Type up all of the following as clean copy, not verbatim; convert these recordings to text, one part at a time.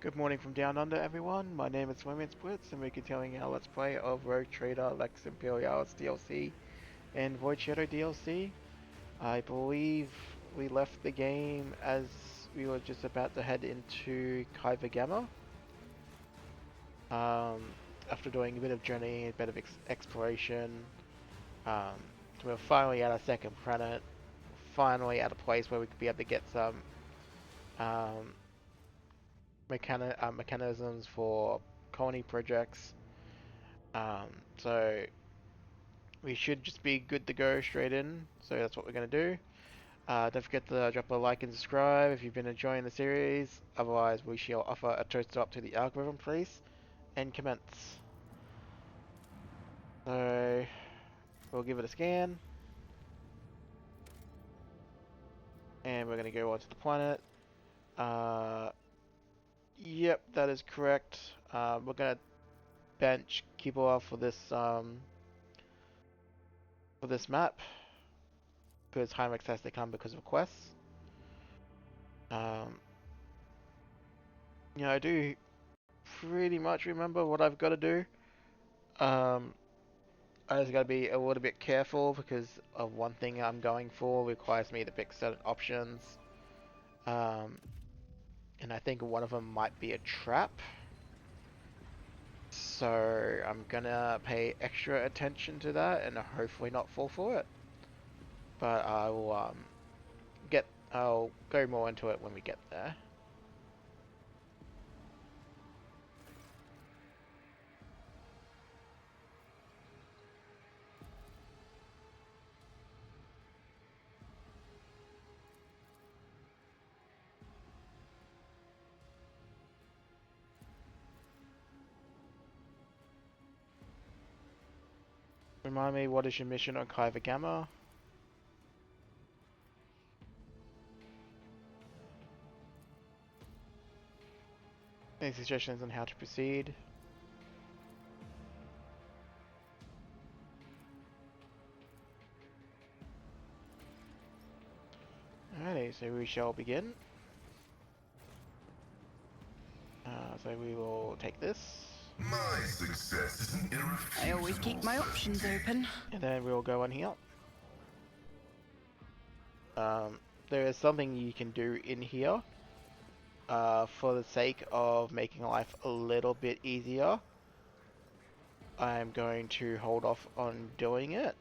Good morning from down under, everyone. My name is Women's Blitz, and we're continuing our Let's Play of Rogue Trader, Lex Imperialis DLC, and Void Shadow DLC. I believe we left the game as we were just about to head into Kiava Gamma. After doing a bit of journey, a bit of exploration, um, we're finally at our second planet, finally at a place where we could be able to get some um, mechanisms for colony projects. So we should just be good to go straight in. So that's what we're going to do. Don't forget to drop a like and subscribe if you've been enjoying the series. Otherwise, we shall offer a toast up to the algorithm, please, and commence. So we'll give it a scan, and we're going to go onto the planet. Yep, that is correct. We're going to bench Kiava for this map because Heimex has to come because of quests. I do pretty much remember what I've got to do. I just got to be a little bit careful because of one thing I'm going for requires me to pick certain options. And I think one of them might be a trap. So I'm gonna pay extra attention to that and hopefully not fall for it. But I'll go more into it when we get there. Remind me, what is your mission on Kiava Gamma? Any suggestions on how to proceed? Alrighty, so we shall begin. So we will take this. My success is an irrefutable I always keep my options certainty. open. And then we'll go on here. There is something you can do in here for the sake of making life a little bit easier. I'm going to hold off on doing it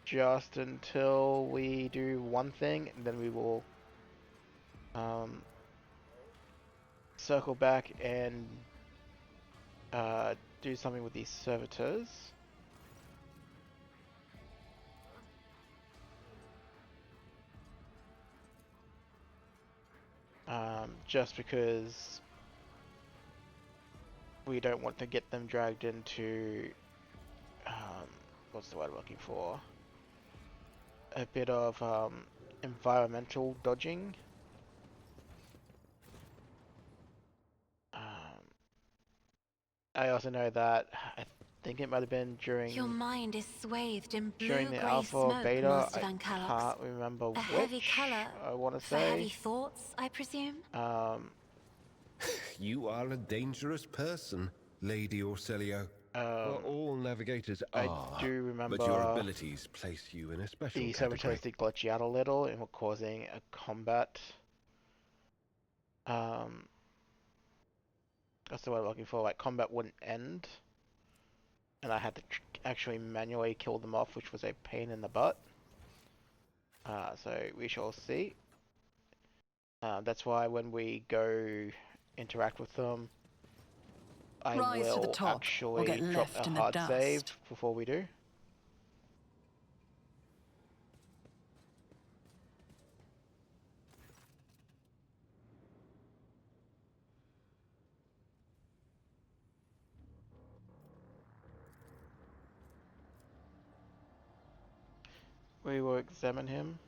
just until we do one thing, and then we will circle back and do something with these servitors. Just because we don't want to get them dragged into what's the word I'm looking for? A bit of environmental dodging. I also know that I think it might have been Your mind is swathed in during the blue-grey alpha or smoke, beta. Master I Van Calox. can't remember A which. heavy color I want to for say. heavy thoughts, I presume? You are a dangerous person, Lady Orselio. Well, all navigators are, I do remember but your abilities place you in a special the category. servitors did glitch out a little and were causing a combat. That's the word I'm looking for. Like, combat wouldn't end, and I had to actually manually kill them off, which was a pain in the butt. So we shall see. That's why when we go interact with them, I Rise to the will top, or actually get drop left a in the hard dust. save before we do. We will examine him.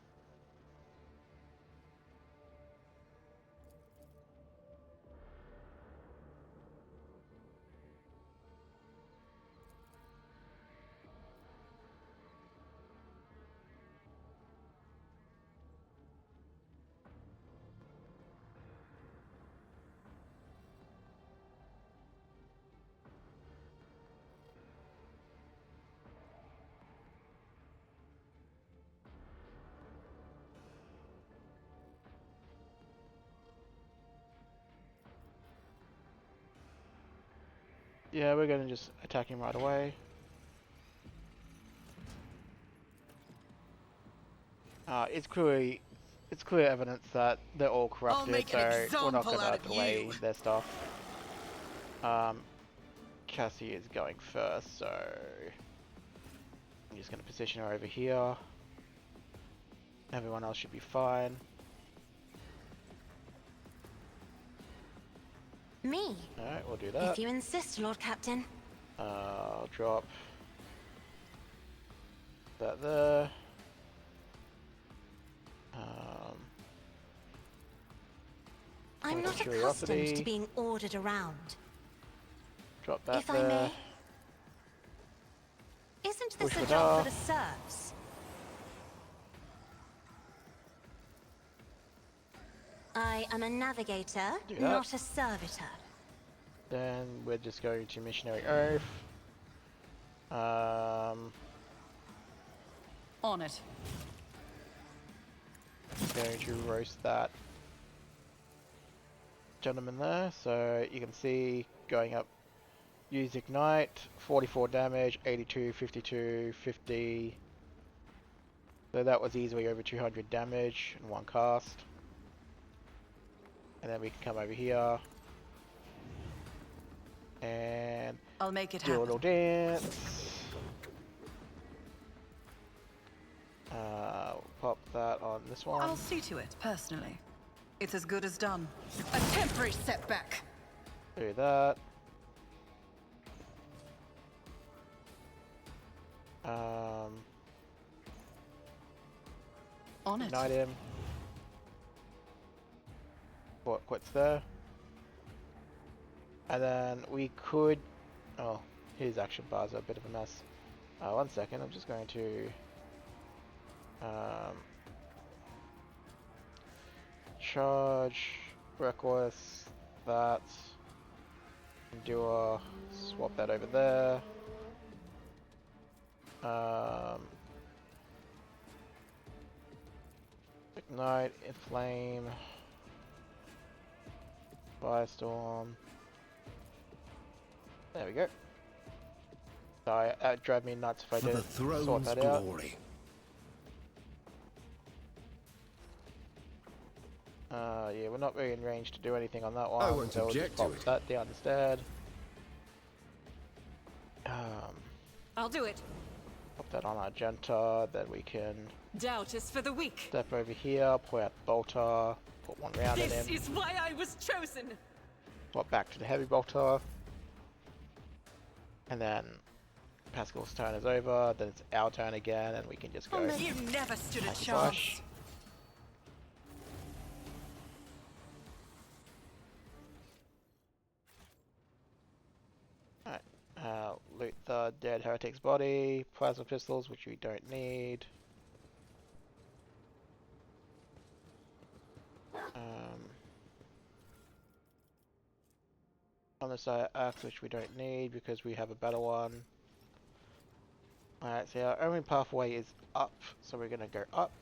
Yeah, we're gonna just attack him right away. It's clear evidence that they're all corrupted, so we're not gonna delay their stuff. Cassie is going first, so I'm just gonna position her over here. Everyone else should be fine. Me? Alright, we'll do that. If you insist, Lord Captain. I'll drop that there. I'm not accustomed to being ordered around. Drop that if there. I may. Isn't this Push a it job off. for the serfs? I am a navigator, not a servitor. Then we're just going to missionary oath. On it. Going to roast that gentleman there, so you can see going up. Use ignite, 44 damage, 82, 52, 50. So that was easily over 200 damage in one cast. And then we can come over here and I'll make it do a happen. little dance. Pop that on this one. I'll see to it, personally. It's as good as done. A temporary setback. Do that. On it. Ignite him. What quits there. And then we could... Oh, his action bars are a bit of a mess. 1 second, I'm just going to... charge, reckless, that, endure, swap that over there. Ignite, inflame, firestorm. There we go. Sorry, it drove me nuts if I didn't sort that out. Glory. Yeah, we're not really in range to do anything on that one. I won't so we'll object just to pop it. that down instead. I'll do it. Pop that on Argenta, then we can Doubt is for the weak. step over here, pull out the bolter, put one round in This him, is why I was chosen. swap back to the heavy bolter, and then Pascal's turn is over, then it's our turn again, and we can just go. You never stood a Hacky chance. Flash. Loot the dead heretic's body, plasma pistols, which we don't need. On the side axe, which we don't need because we have a better one. Alright, so our only pathway is up, so we're gonna go up.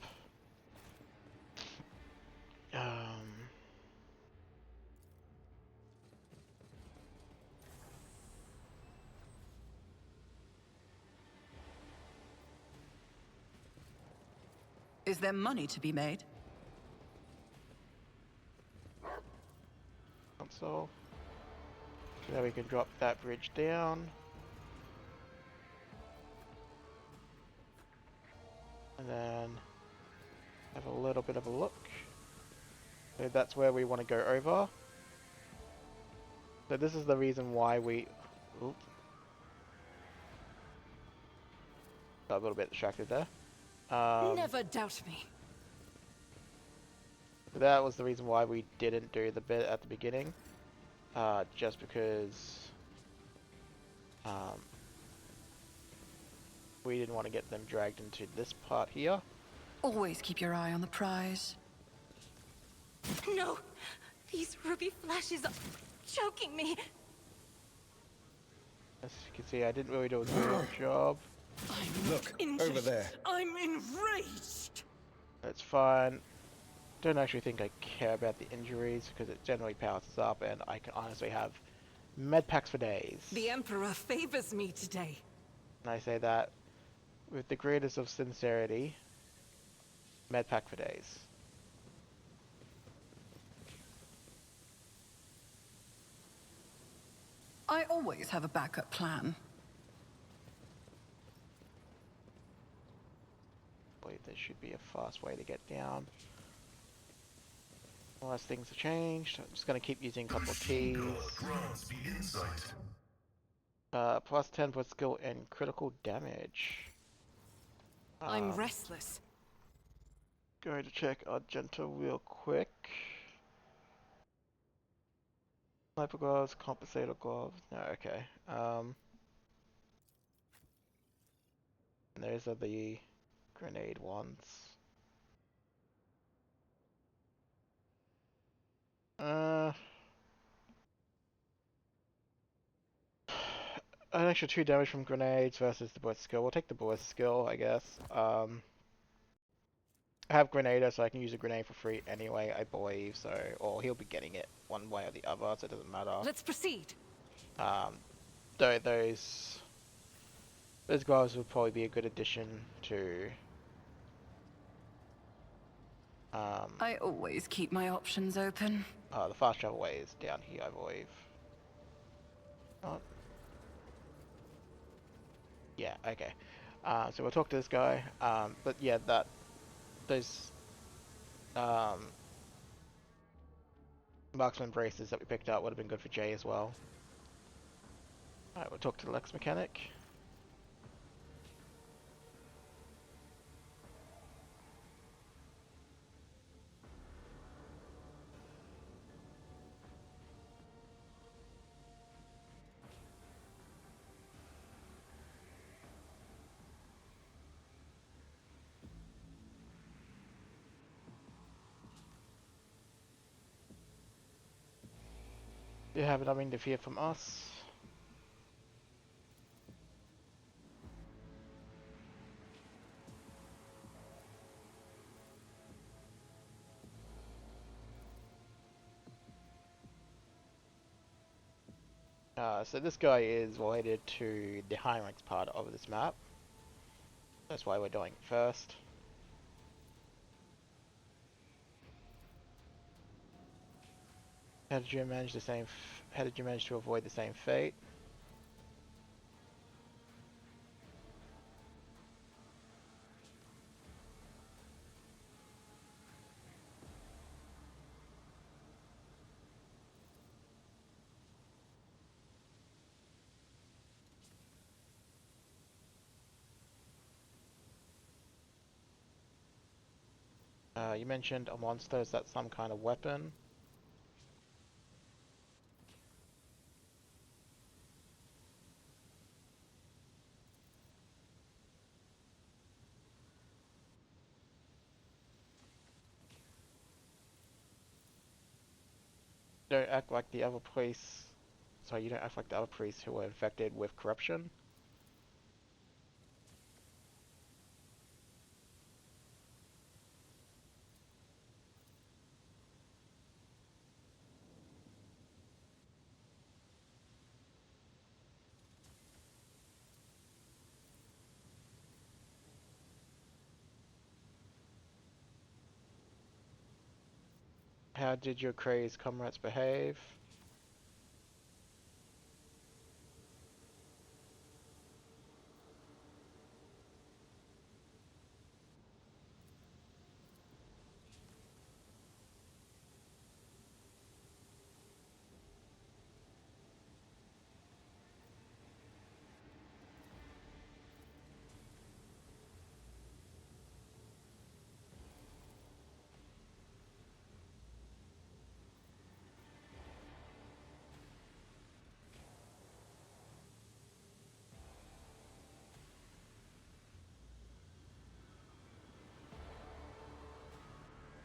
Is there money to be made? Console. So now we can drop that bridge down. And then have a little bit of a look. So that's where we want to go over. So this is the reason why we... Oops. Got a little bit distracted there. Never doubt me. So that was the reason why we didn't do the bit at the beginning. Just because... we didn't want to get them dragged into this part here. Always keep your eye on the prize. No! These ruby flashes are choking me! As you can see, I didn't really do a good job. Look, Injured. over there. I'm enraged! That's fine. Don't actually think I care about the injuries because it generally powers up and I can honestly have Med packs for days. The Emperor favors me today. And I say that with the greatest of sincerity. Med pack for days. I always have a backup plan. Wait, there should be a fast way to get down. Unless things have changed. I'm just going to keep using a couple of keys. Grants me insight. Plus 10 for skill and critical damage. I'm restless. Going to check Argenta real quick. Sniper gloves, compensator gloves. No, okay. Those are the grenade ones. An extra 2 damage from grenades versus the burst skill. We'll take the burst skill, I guess. I have Grenader, so I can use a grenade for free anyway, I believe. So, or he'll be getting it one way or the other, so it doesn't matter. Let's proceed. Though those gloves would probably be a good addition to. I always keep my options open. The fast travel way is down here, I believe. Oh. Yeah, okay. So we'll talk to this guy. But yeah, those marksman braces that we picked up would have been good for Jay as well. Alright, we'll talk to the Lex mechanic. You have nothing to fear from us. So this guy is related to the high ranks part of this map. That's why we're doing it first. How did you manage to avoid the same fate? You mentioned a monster. Is that some kind of weapon? Don't act like the other priests. Sorry, you don't act like the other priests who were infected with corruption. How did your crazed comrades behave?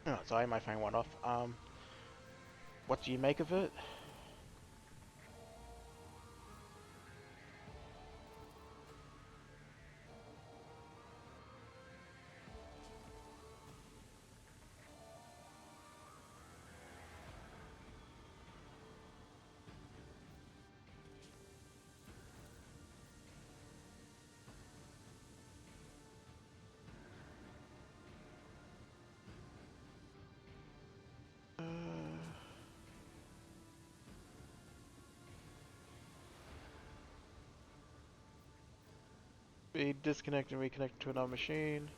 Oh, sorry, my phone went off. What do you make of it? Be disconnect and reconnect to another machine.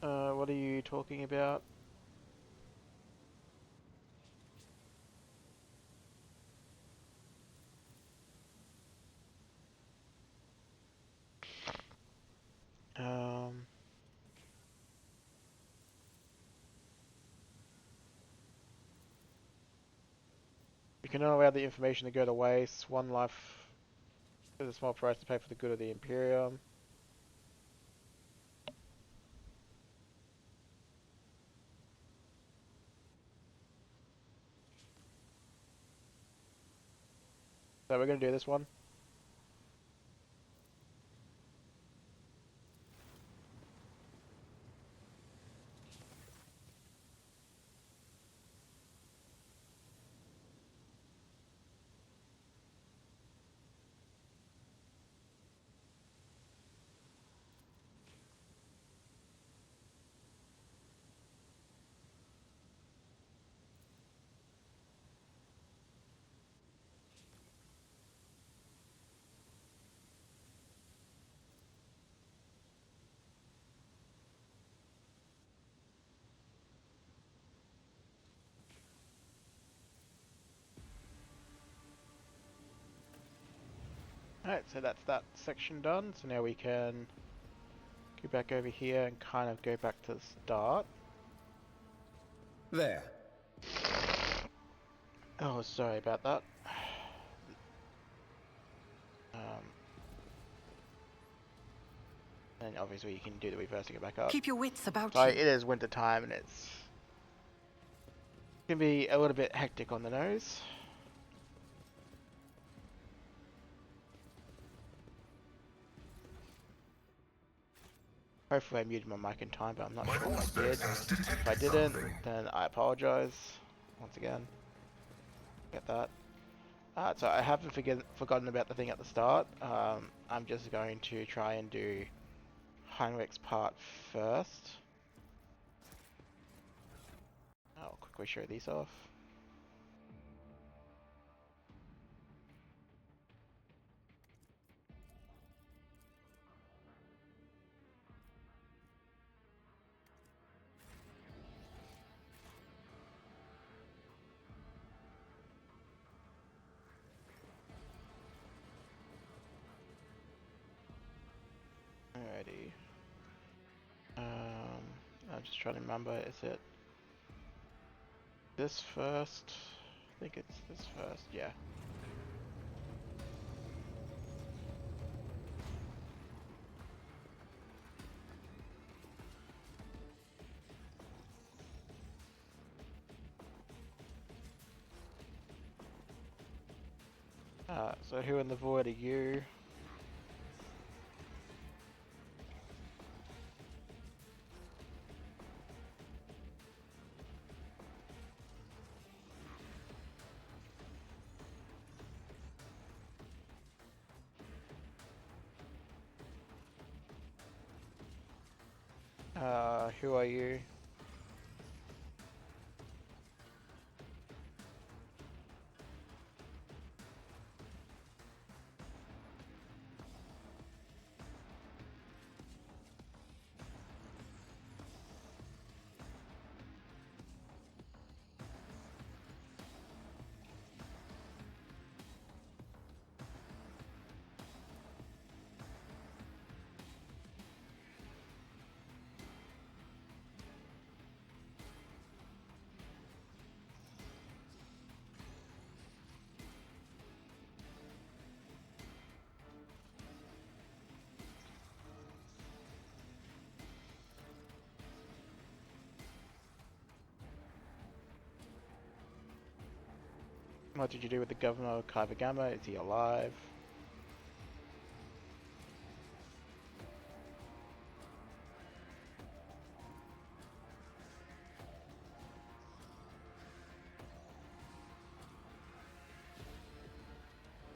What are you talking about? You can not allow the information to go to waste. One life is a small price to pay for the good of the Imperium. So we're gonna do this one. Alright, so that's that section done. So now we can go back over here and kind of go back to the start. There. Oh, sorry about that. And obviously you can do the reverse to get back up. Keep your wits about So you. it is winter time and it can be a little bit hectic on the nose. Hopefully I muted my mic in time, but I'm not sure if I did. If I didn't, then I apologize once again. Get that. So I haven't forgotten about the thing at the start. I'm just going to try and do Heinrich's part first. I'll quickly show these off. Alrighty. I'm just trying to remember, is it this first? I think it's this first, yeah. So who in the void are you? Who are you? What did you do with the governor of Kiava? Is he alive?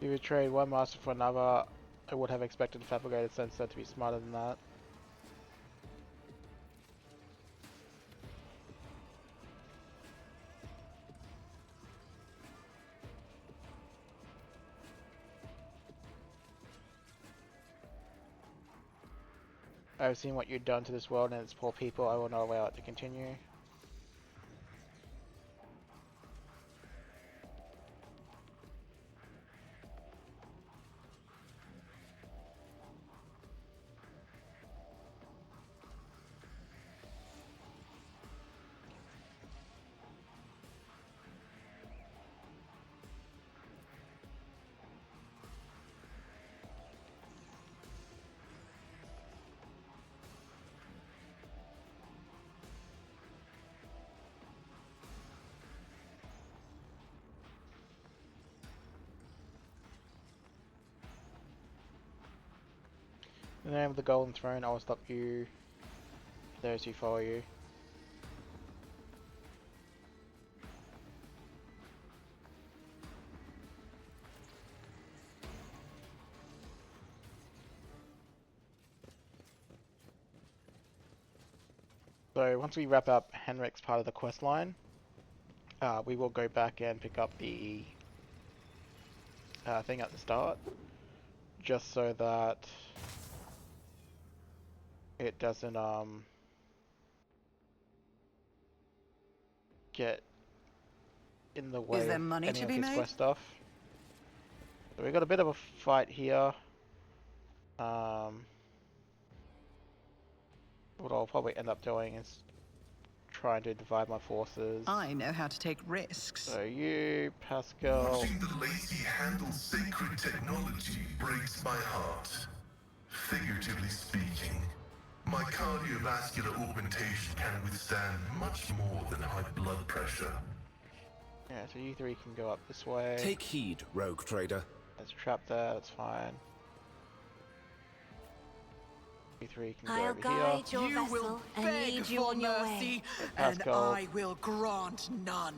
You betrayed one master for another. I would have expected the fabricated sensor to be smarter than that. I've seen what you've done to this world and its poor people. I will not allow it to continue. In the name of the Golden Throne, I will stop you, those who follow you. So once we wrap up Henrik's part of the quest line, we will go back and pick up the thing at the start, just so that it doesn't get in the way Is there of money any to of be his made? quest stuff. So we got a bit of a fight here. What I'll probably end up doing is trying to divide my forces. I know how to take risks. So you, Pascal. Watching the lazy handle sacred technology breaks my heart. Figuratively speaking, my cardiovascular augmentation can withstand much more than high blood pressure. Yeah, so you three can go up this way. Take heed, rogue trader. There's a trap there, that's fine. You three can go I'll over guide here. your You vessel will and beg lead you for on your mercy, way. and Pascal. I will grant none.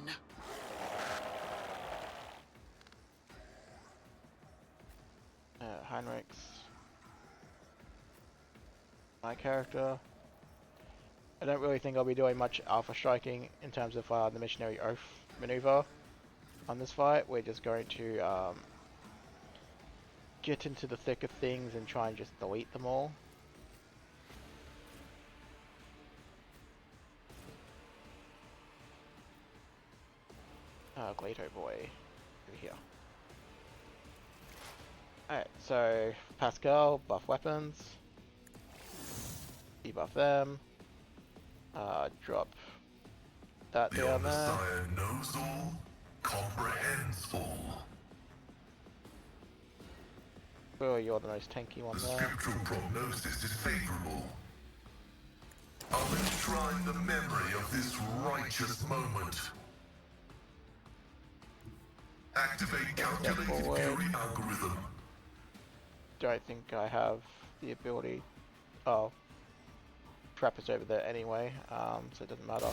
Heinrich's my character. I don't really think I'll be doing much alpha striking in terms of the missionary oath maneuver on this fight. We're just going to get into the thick of things and try and just delete them all. Gleto boy, over here. Alright, so Pascal, buff weapons. Debuff them. Drop that The down there. Messiah knows all, comprehends all. Well, you're the most tanky one The there. scriptural prognosis is favorable. I'll enshrine the memory of this righteous moment. Activate calculated forward. fury algorithm. Don't think I have the ability. Oh, trap is over there anyway, so it doesn't matter.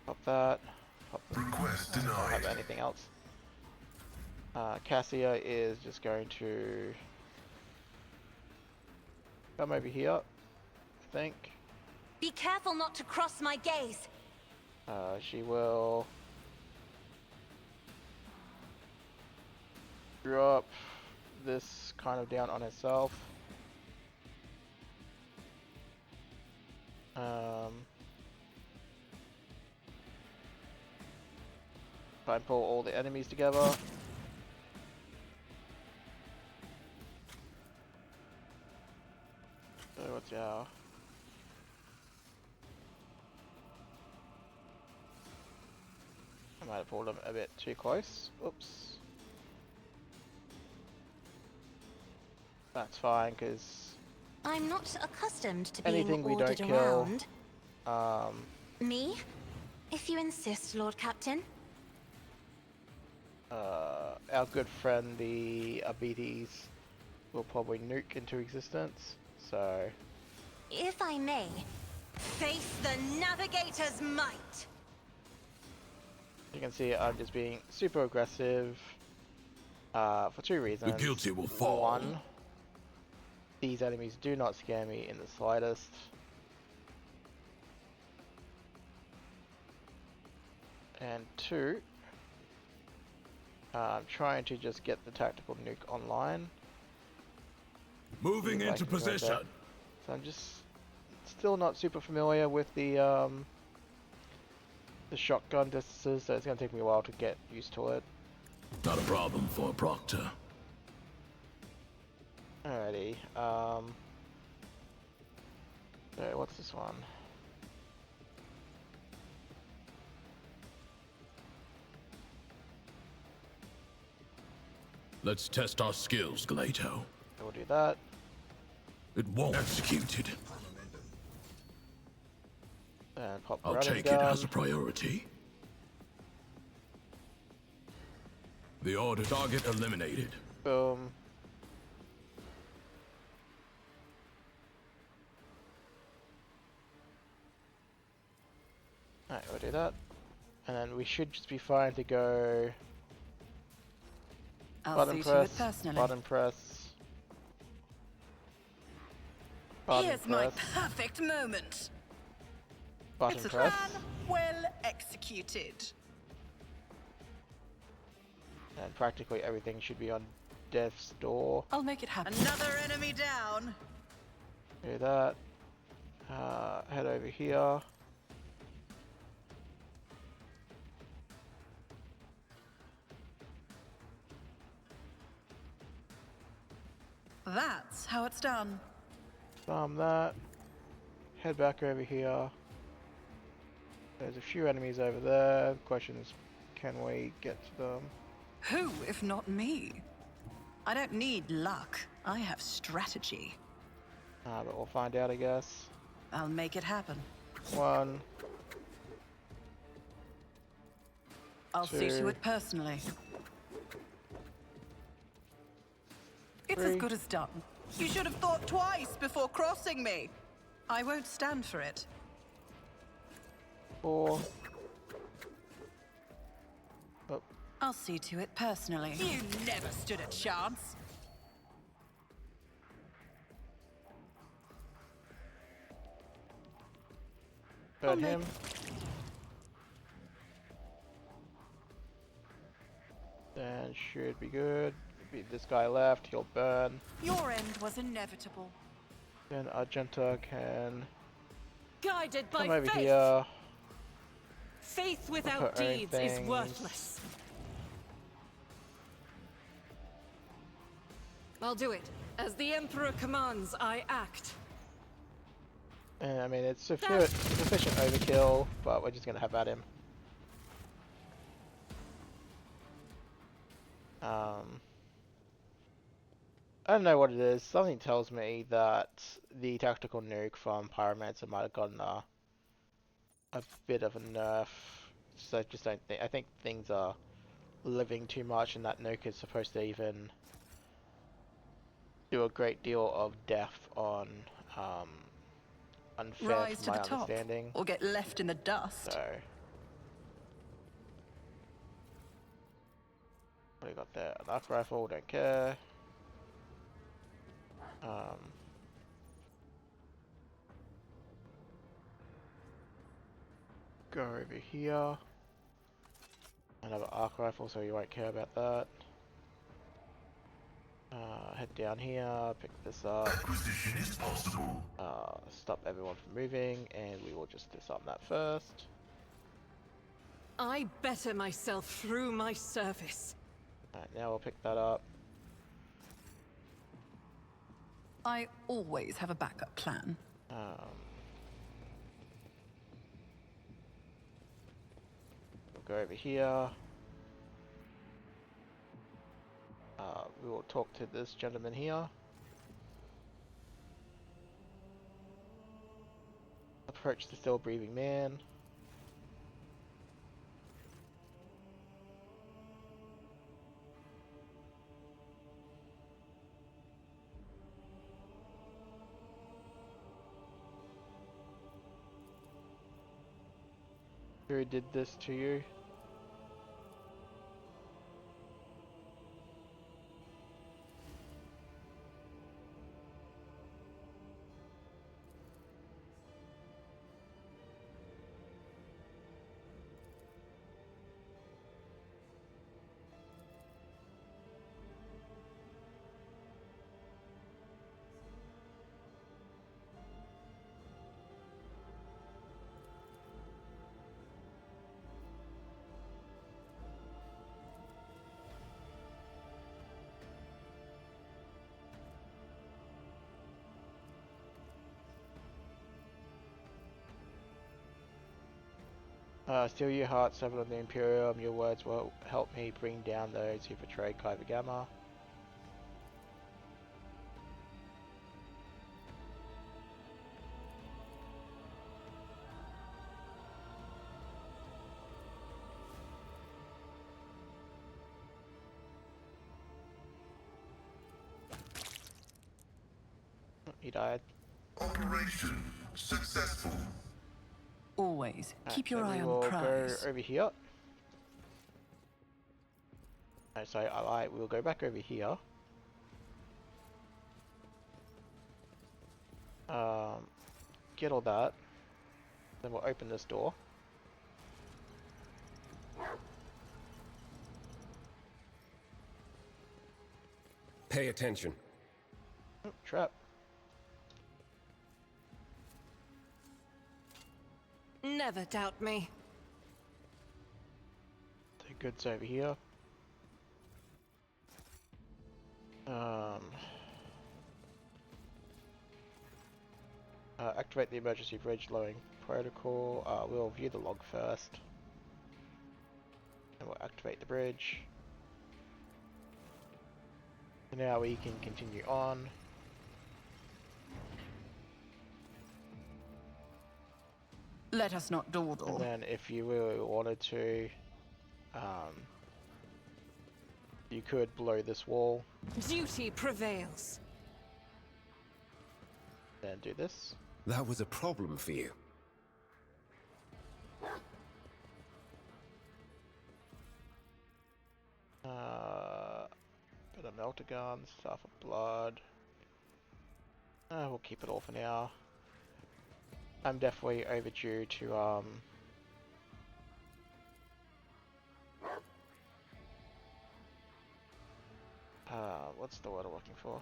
Pop that. Pop that. Request I don't have denied. anything else. Cassia is just going to come over here, I think. Be careful not to cross my gaze. She will drop this kind of down on herself. Try and pull all the enemies together. So what's our... I might have pulled them a bit too close. Oops. That's fine, because I'm not accustomed to being anything we ordered don't kill, around. Me? If you insist, Lord Captain. our good friend the Abites will probably nuke into existence, so... If I may, face the Navigator's might. You can see I'm just being super aggressive for two reasons. The guilty will fall. One, these enemies do not scare me in the slightest. And two, I'm trying to just get the tactical nuke online. Moving See if I into can go position. there. So I'm just still not super familiar with the shotgun distances, so it's going to take me a while to get used to it. Not a problem for a proctor. Alrighty, so what's this one? Let's test our skills, Glato. We'll do that. It won't executed. And pop I'll running take gun. it as a priority. The order target eliminated. Boom. Alright, we'll do that. And then we should just be fine to go I'll button see press, to it personally. button press, button Here's my press, perfect moment. button It's a press, plan well executed. and practically everything should be on death's door. I'll make it happen. Another enemy down. Do that. Head over here. That's how it's done. Farm that. Head back over here. There's a few enemies over there. The question is, can we get to them? Who, if not me? I don't need luck. I have strategy. But we'll find out, I guess. I'll make it happen. One. I'll see to Two. it personally. It's Three. as good as done. You should have thought twice before crossing me. I won't stand for it. 4. Oh, I'll see to it personally. You never stood a chance. burn him. Then should be good. Beat this guy left, he'll burn. Your end was inevitable. Then Argenta can Guided by come over faith. here. Faith her without own deeds is things. worthless. I'll do it. As the Emperor commands, I act. And I mean, it's sufficient overkill, but we're just gonna have at him. I don't know what it is. Something tells me that the tactical nuke from Pyromancer might have gotten a bit of a nerf. So I just don't think. I think things are living too much, and that nuke is supposed to even do a great deal of death on unfair, Rise from to my the top, understanding. or get left in the dust. So, what do you got there? An arc rifle, don't care. Go over here. Another arc rifle, so you won't care about that. Head down here, pick this up. Acquisition is possible. Stop everyone from moving, and we will just disarm that first. I better myself through my service. Alright, now we'll pick that up. I always have a backup plan. We'll go over here. We will talk to this gentleman here. Approach the still breathing man. Who did this to you? Steal your heart, servant of the Imperium. Your words will help me bring down those who betray Kiava Gamma. He died. Operation successful. Always. Keep your So eye we on will the prize. go over here. No, so I lied. We'll go back over here. Get all that. Then we'll open this door. Pay attention. Oh, trap. Never doubt me. The goods over here. Activate the emergency bridge lowering protocol. We'll view the log first. And we'll activate the bridge. So now we can continue on. Let us not And dawdle. then if you really wanted to, you could blow this wall. Duty prevails. Then do this. That was a problem for you. Bit of melter gun, staff of blood. We'll keep it all for now. I'm definitely overdue to what's the word I'm looking for?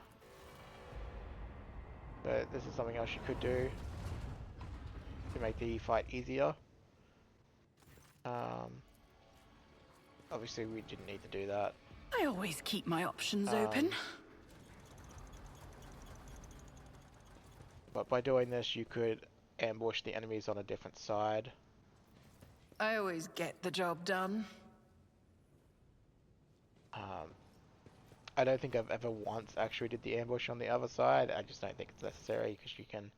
But this is something else you could do to make the fight easier. Obviously we didn't need to do that. I always keep my options open. But by doing this you could ambush the enemies on a different side. I always get the job done. I don't think I've ever once actually did the ambush on the other side. I just don't think it's necessary because you can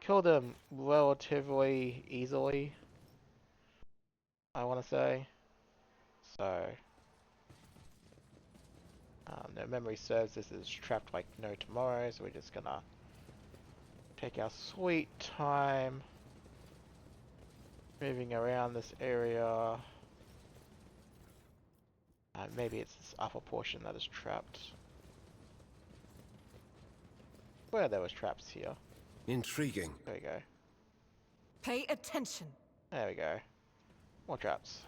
kill them relatively easily, I want to say. So, no memory serves, this is trapped like no tomorrow, so we're just gonna take our sweet time moving around this area. Maybe it's this upper portion that is trapped. Where there was traps here. Intriguing. There we go. Pay attention. There we go. More traps.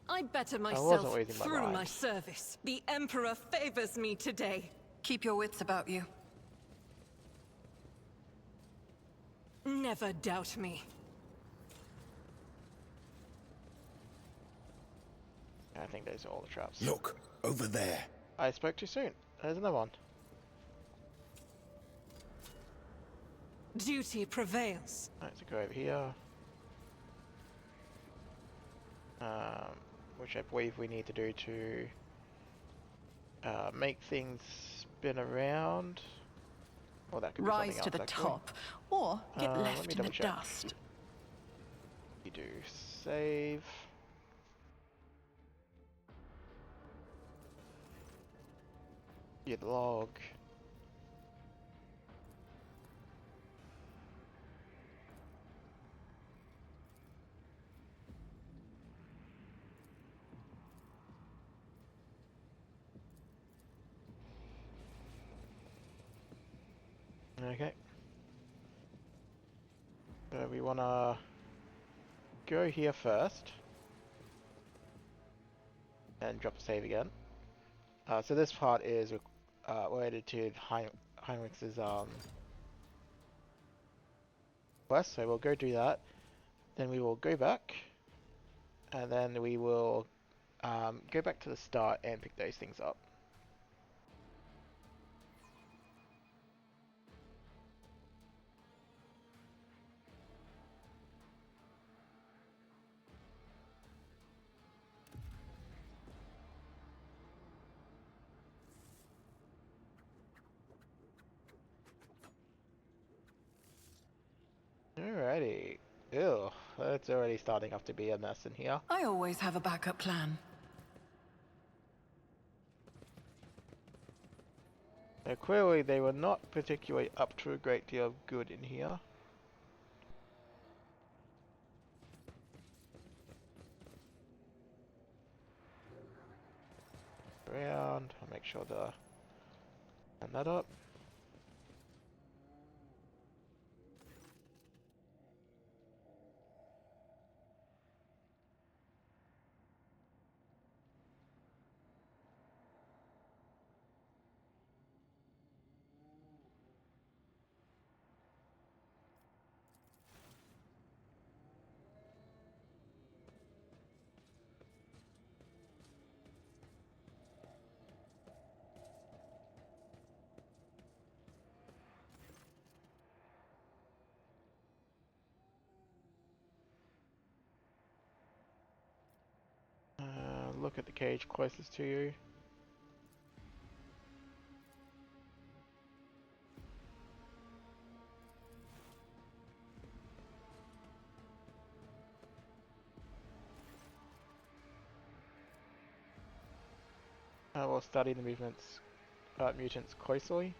I better wasn't myself losing my through mind. my service. The Emperor favors me today. Keep your wits about you. Never doubt me. I think those are all the traps. Look, over there. I spoke too soon. There's another one. Duty prevails. Alright, so go over here. Which I believe we need to do to make things spin around. Or that could be Rise something to else, the actually. top, or get let me left in the double check. dust. You do save. Get log. Okay. So we wanna go here first. And drop a save again. So this part is related to Heinrich's quest, so we'll go do that. Then we will go back. And then we will go back to the start and pick those things up. It's already starting off to be a mess in here. I always have a backup plan. Now, clearly they were not particularly up to a great deal of good in here. Around, I'll make sure to turn that up. Look at the cage closest to you. We'll study the mutants closely.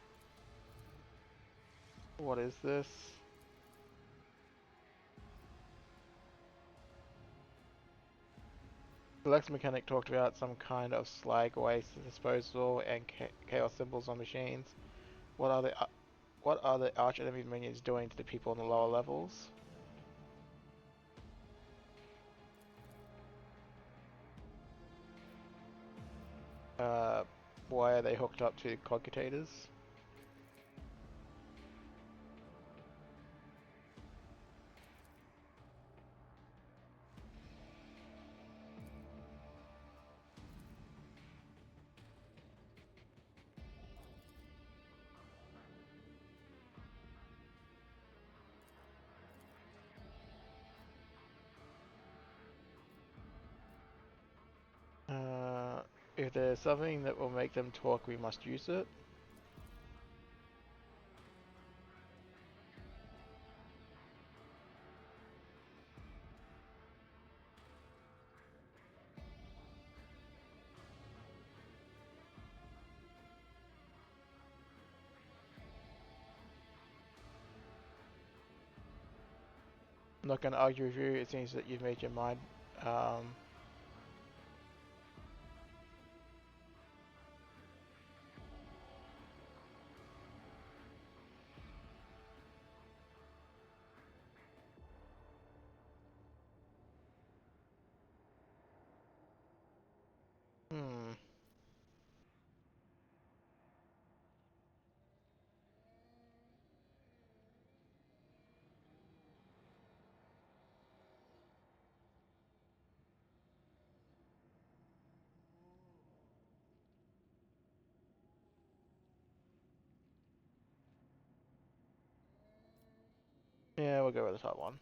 What is this? The Lex mechanic talked about some kind of slag waste disposal and chaos symbols on machines. What are the arch enemy minions doing to the people in the lower levels? Why are they hooked up to cogitators? If there's something that will make them talk, we must use it. I'm not going to argue with you, it seems that you've made your mind. Yeah, we'll go with the top one.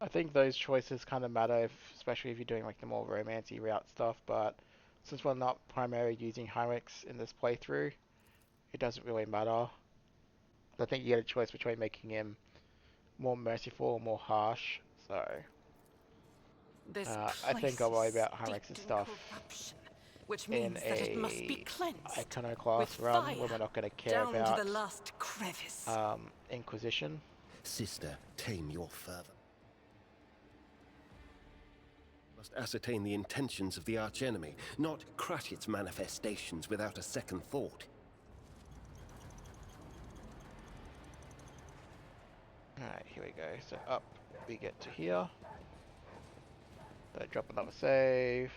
I think those choices kind of matter, especially if you're doing like the more romancy route stuff, but since we're not primarily using Heinrichs in this playthrough, it doesn't really matter. I think you get a choice between making him more merciful or more harsh, so I think I'll worry about Heinrichs' stuff which in means that it must be a cleansed iconoclast run where we're not going to care down about to the last crevice. Inquisition. Sister, tame your fervor. Must ascertain the intentions of the archenemy, not crush its manifestations without a second thought. Alright, here we go. So up we get to here. So drop another save.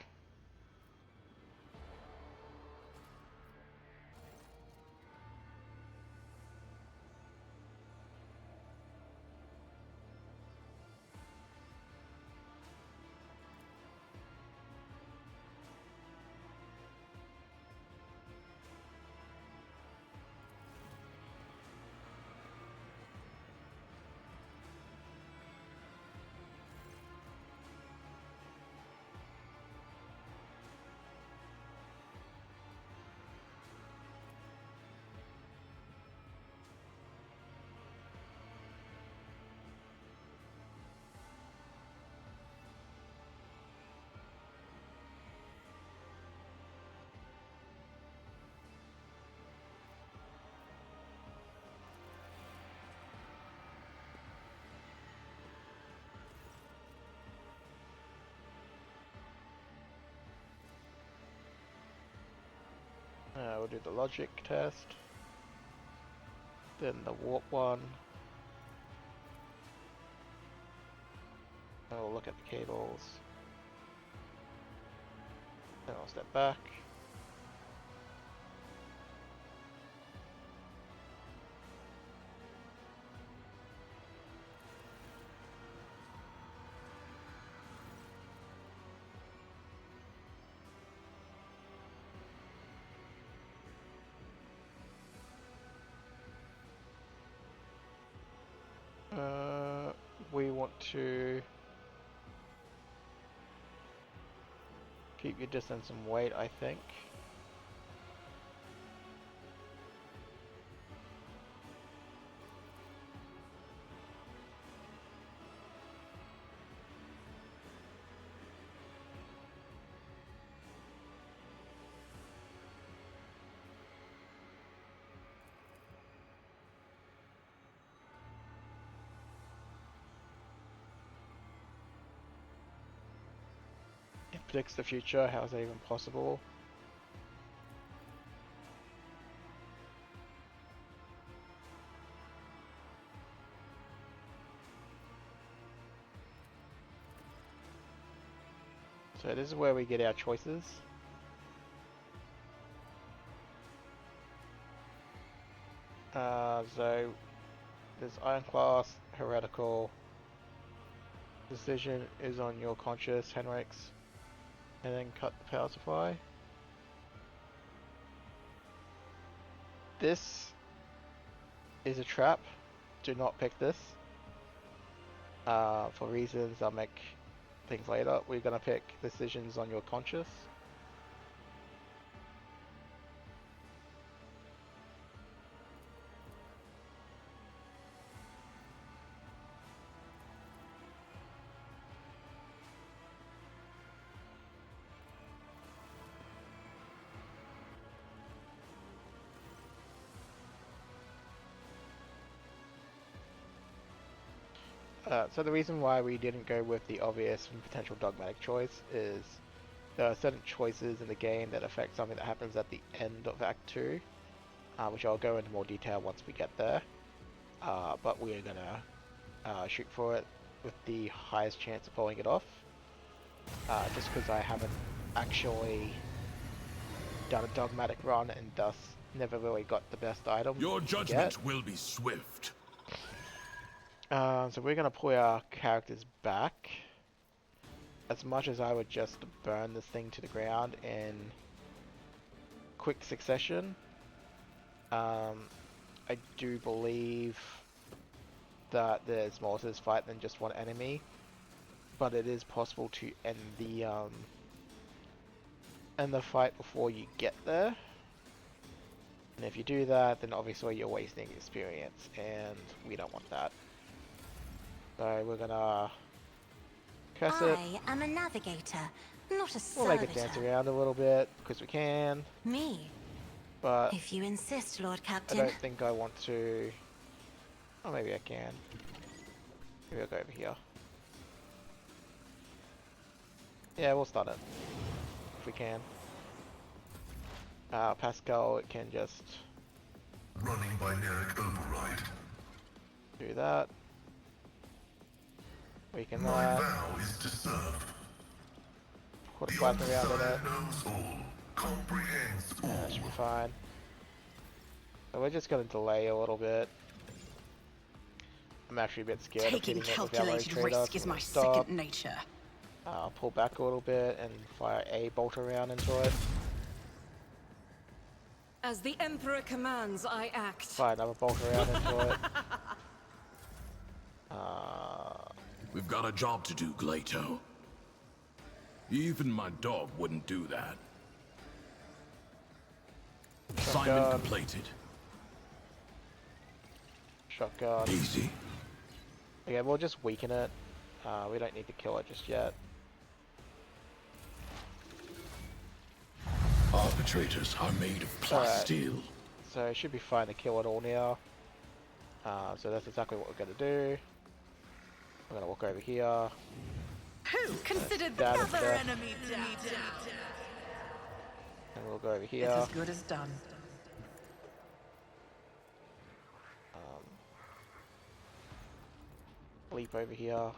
we'll do the logic test. Then the warp one. Then we'll look at the cables. Then I'll step back. We want to keep your distance and weight, I think. Predicts the future. How is that even possible? So this is where we get our choices. So there's Iron Class, Heretical. Decision is on your conscious, Henrik's. And then cut the power supply. This is a trap. Do not pick this. For reasons I'll make things later. We're gonna pick decisions on your conscious. So the reason why we didn't go with the obvious and potential dogmatic choice is there are certain choices in the game that affect something that happens at the end of Act 2, which I'll go into more detail once we get there. But we're gonna shoot for it with the highest chance of pulling it off, just because I haven't actually done a dogmatic run and thus never really got the best item. Your judgment will be swift. So we're going to pull our characters back. As much as I would just burn this thing to the ground in quick succession, I do believe that there's more to this fight than just one enemy, but it is possible to end the fight before you get there. And if you do that, then obviously you're wasting experience, and we don't want that. So we're gonna curse it. I am a navigator, not a servitor. We'll make it dance around a little bit, because we can. Me? But If you insist, Lord I Captain. don't think I want to... Oh, maybe I can. Maybe I'll go over here. Yeah, we'll start it. If we can. Pascal, it can just... Running binaric override. do that. Weaken My that. vow is to serve. Put a The flag around it. Underside knows all, comprehends all. That should be fine. So we're just going to delay a little bit. I'm actually a bit scared of Taking hitting it with calculated Arrow Trader, risk is so my stop. second nature. Pull back a little bit and fire a bolt around into it. As the Emperor commands, I act. Fire another bolt around into it. We've got a job to do, Glato. Even my dog wouldn't do that. Assignment completed. Shotgun. Easy. Yeah, we'll just weaken it. We don't need to kill it just yet. Arbitrators are made of plasteel. So it should be fine to kill it all now. So that's exactly what we're going to do. We're going to walk over here. Who considered That the is other death. enemy dead? And we'll go over here. It's as good as done. Leap over here.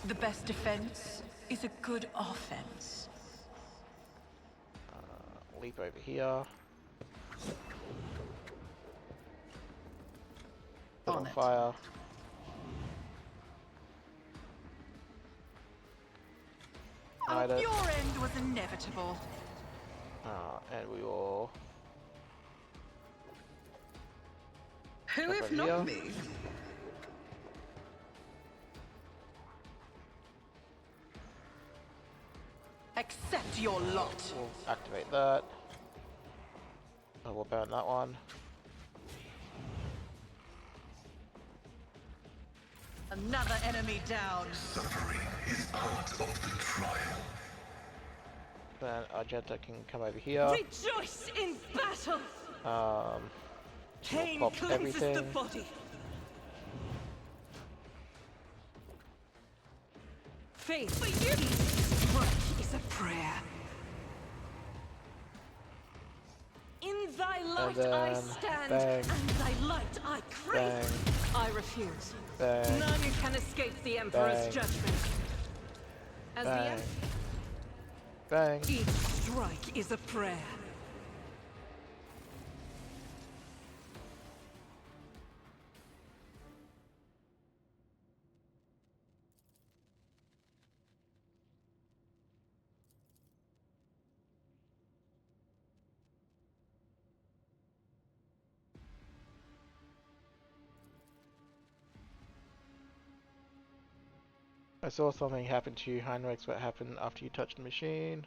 The best defense is a good offense. Leap over here. Put on fire. Oh, your end was inevitable. And we will. Who if not me? Accept your lot. We'll activate that. Oh, we'll burn that one. Another enemy down. Suffering is part of the trial. Then Argenta can come over here. Rejoice in battle! Pain pop cleanses everything. the body. Faith for you. Each strike is a prayer. In thy light I stand, bang, and thy light I crave. bang, I refuse. bang, None can escape the Emperor's bang, judgment. As bang, the bang. each strike is a prayer. I saw something happen to you, Heinrichs. What happened after you touched the machine?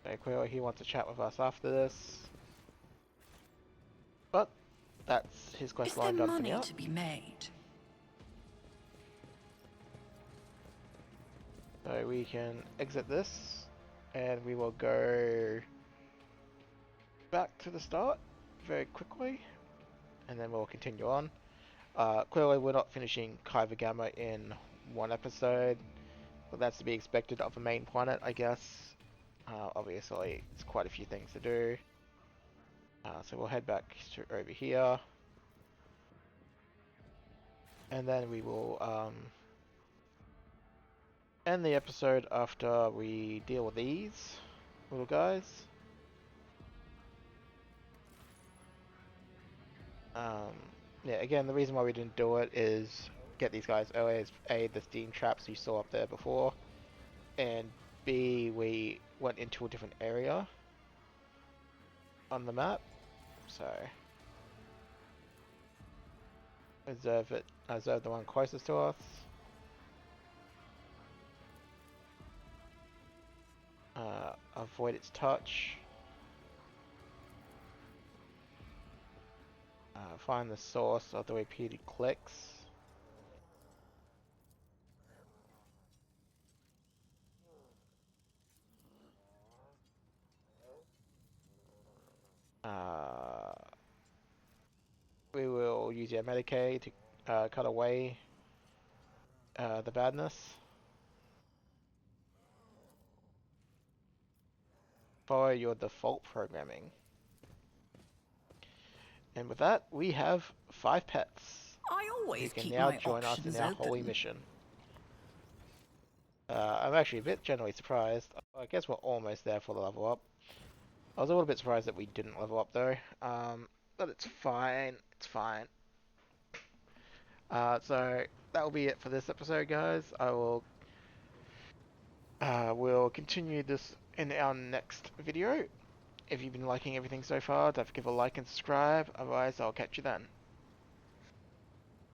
Okay, clearly he wants to chat with us after this. But that's his quest Is line there done for money now. to be made? So we can exit this, and we will go back to the start very quickly, and then we'll continue on. Clearly we're not finishing Kiava Gamma in one episode, but that's to be expected of a main planet, I guess. Obviously, it's quite a few things to do. So we'll head back to over here. And then we will end the episode after we deal with these little guys. Yeah, again, the reason why we didn't do it is get these guys earlier is A, the steam traps you saw up there before, and B, we went into a different area on the map, so observe the one closest to us. Avoid its touch. Find the source of the repeated clicks. We will use your Medicaid to cut away the badness. Follow your default programming. And with that, we have 5 pets. I always You can keep now my join us in options our open. holy mission. I'm actually a bit genuinely surprised. I guess we're almost there for the level up. I was a little bit surprised that we didn't level up though. But it's fine. It's fine. So that will be it for this episode, guys. I will we'll continue this in our next video. If you've been liking everything so far, don't forget to like and subscribe. Otherwise, I'll catch you then.